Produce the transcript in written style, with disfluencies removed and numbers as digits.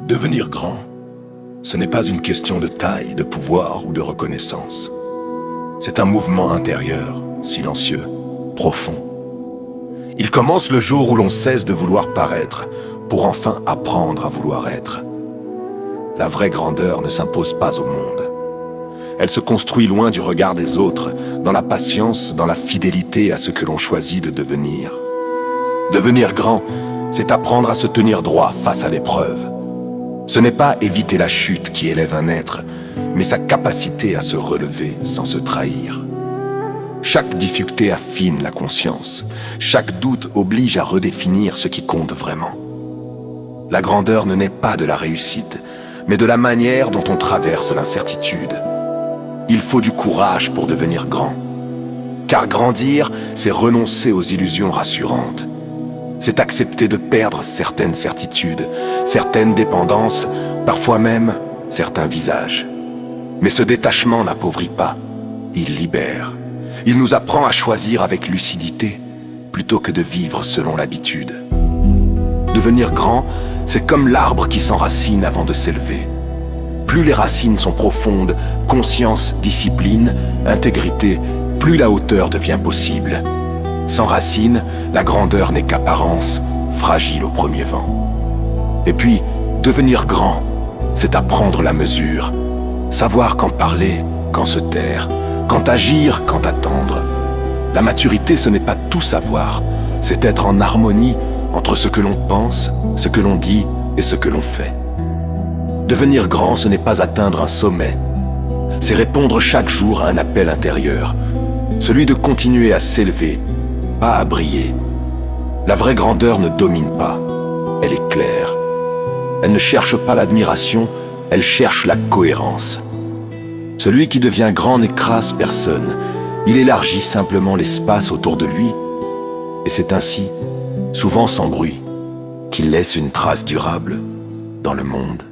Devenir grand, ce n'est pas une question de taille, de pouvoir ou de reconnaissance. C'est un mouvement intérieur, silencieux, profond. Il commence le jour où l'on cesse de vouloir paraître, pour enfin apprendre à vouloir être. La vraie grandeur ne s'impose pas au monde. Elle se construit loin du regard des autres, dans la patience, dans la fidélité à ce que l'on choisit de devenir. Devenir grand, c'est apprendre à se tenir droit face à l'épreuve. Ce n'est pas éviter la chute qui élève un être, mais sa capacité à se relever sans se trahir. Chaque difficulté affine la conscience. Chaque doute oblige à redéfinir ce qui compte vraiment. La grandeur ne naît pas de la réussite, mais de la manière dont on traverse l'incertitude. Il faut du courage pour devenir grand. Car grandir, c'est renoncer aux illusions rassurantes. C'est accepter de perdre certaines certitudes, certaines dépendances, parfois même certains visages. Mais ce détachement n'appauvrit pas, il libère. Il nous apprend à choisir avec lucidité, plutôt que de vivre selon l'habitude. Devenir grand, c'est comme l'arbre qui s'enracine avant de s'élever. Plus les racines sont profondes, conscience, discipline, intégrité, plus la hauteur devient possible. Sans racines, la grandeur n'est qu'apparence, fragile au premier vent. Et puis, devenir grand, c'est apprendre la mesure. Savoir quand parler, quand se taire, quand agir, quand attendre. La maturité, ce n'est pas tout savoir, c'est être en harmonie entre ce que l'on pense, ce que l'on dit et ce que l'on fait. Devenir grand, ce n'est pas atteindre un sommet, c'est répondre chaque jour à un appel intérieur, celui de continuer à s'élever, pas à briller. La vraie grandeur ne domine pas, elle est claire. Elle ne cherche pas l'admiration, elle cherche la cohérence. Celui qui devient grand n'écrase personne, il élargit simplement l'espace autour de lui, et c'est ainsi, souvent sans bruit, qu'il laisse une trace durable dans le monde.